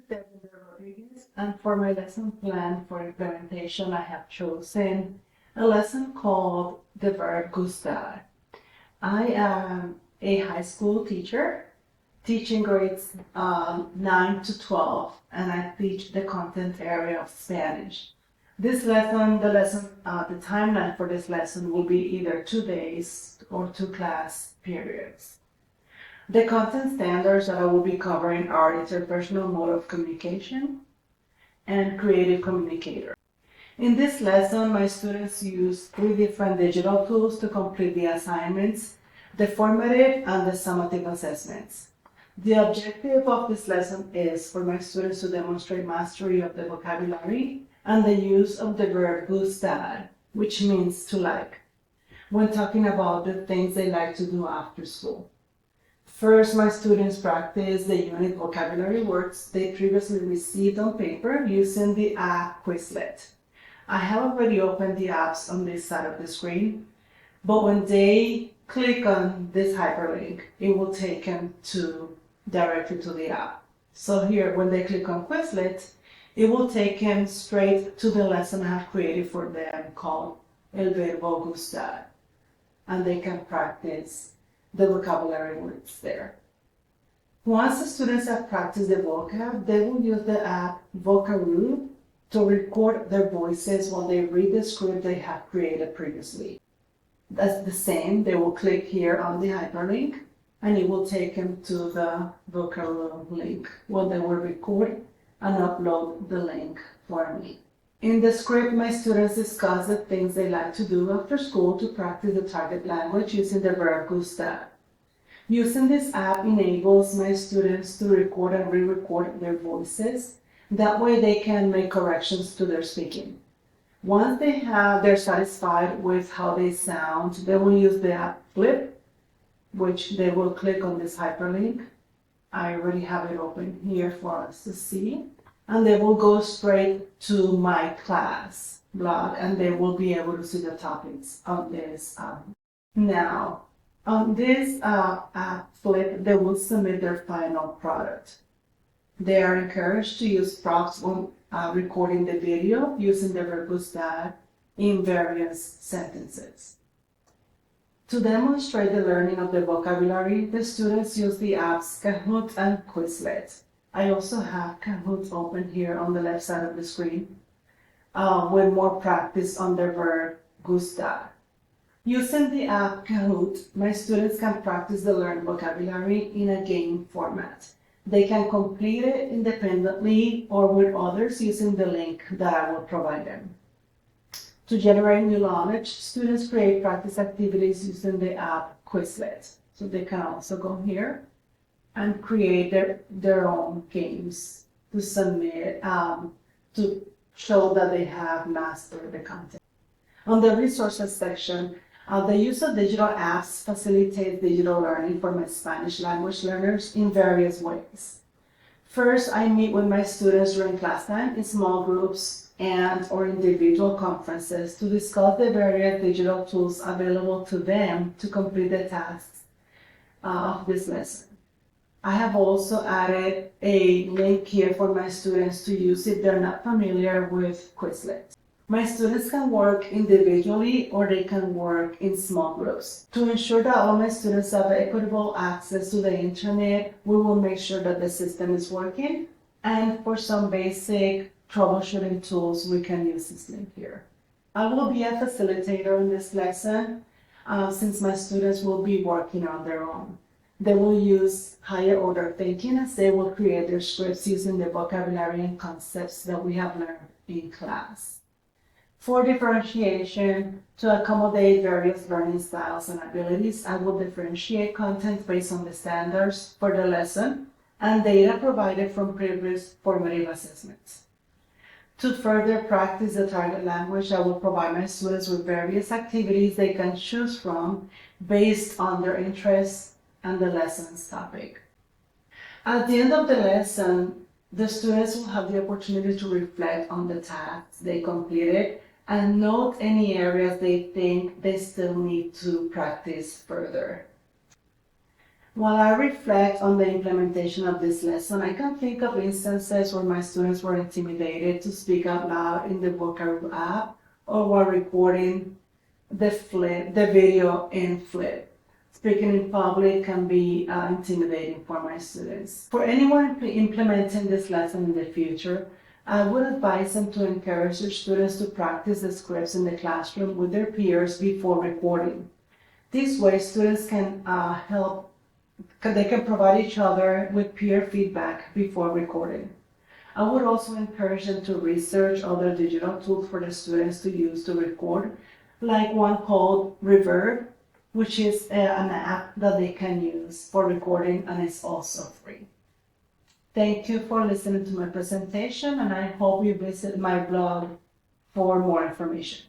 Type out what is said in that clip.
Devin Rodriguez, and for my lesson plan for implementation, I have chosen a lesson called the verb gustar. I am a high school teacher teaching grades 9 to 12, and I teach the content area of Spanish. This lesson, the timeline for this lesson will be either 2 days or 2 class periods. The content standards that I will be covering are interpersonal mode of communication and creative communicator. In this lesson, my students use 3 different digital tools to complete the assignments, the formative and the summative assessments. The objective of this lesson is for my students to demonstrate mastery of the vocabulary and the use of the verb gustar, which means to like, when talking about the things they like to do after school. First, my students practice the unit vocabulary words they previously received on paper using the app Quizlet. I have already opened the apps on this side of the screen, but when they click on this hyperlink, it will take them directly to the app. So here, when they click on Quizlet, it will take them straight to the lesson I have created for them called El Verbo Gustar, and they can practice the vocabulary words there. Once the students have practiced the vocab, they will use the app Vocaroo to record their voices while they read the script they have created previously. That's the same, they will click here on the hyperlink and it will take them to the Vocaroo link where they will record and upload the link for me. In the script, my students discuss the things they like to do after school to practice the target language using the verb gustar. Using this app enables my students to record and re-record their voices. That way they can make corrections to their speaking. Once they're satisfied with how they sound, they will use the app Flip, which they will click on this hyperlink. I already have it open here for us to see. And they will go straight to my class blog and they will be able to see the topics on this app. Now, on this app Flip, they will submit their final product. They are encouraged to use prompts when recording the video using the verb gustar in various sentences. To demonstrate the learning of the vocabulary, the students use the apps Kahoot and Quizlet. I also have Kahoot open here on the left side of the screen with more practice on the verb gustar. Using the app Kahoot, my students can practice the learned vocabulary in a game format. They can complete it independently or with others using the link that I will provide them. To generate new knowledge, students create practice activities using the app Quizlet. So they can also go here and create their own games to submit, to show that they have mastered the content. On the resources section, the use of digital apps facilitates digital learning for my Spanish language learners in various ways. First, I meet with my students during class time in small groups and or individual conferences to discuss the various digital tools available to them to complete the tasks of this lesson. I have also added a link here for my students to use if they're not familiar with Quizlet. My students can work individually or they can work in small groups. To ensure that all my students have equitable access to the internet, we will make sure that the system is working. And for some basic troubleshooting tools, we can use this link here. I will be a facilitator in this lesson since my students will be working on their own. They will use higher order thinking as they will create their scripts using the vocabulary and concepts that we have learned in class. For differentiation, to accommodate various learning styles and abilities, I will differentiate content based on the standards for the lesson and data provided from previous formative assessments. To further practice the target language, I will provide my students with various activities they can choose from based on their interests and the lesson's topic. At the end of the lesson, the students will have the opportunity to reflect on the tasks they completed and note any areas they think they still need to practice further. While I reflect on the implementation of this lesson, I can think of instances where my students were intimidated to speak out loud in the Vocaro app or while recording the video in Flip. Speaking in public can be intimidating for my students. For anyone implementing this lesson in the future, I would advise them to encourage their students to practice the scripts in the classroom with their peers before recording. This way, students can they can provide each other with peer feedback before recording. I would also encourage them to research other digital tools for the students to use to record, like one called Reverb, which is an app that they can use for recording and it's also free. Thank you for listening to my presentation, and I hope you visit my blog for more information.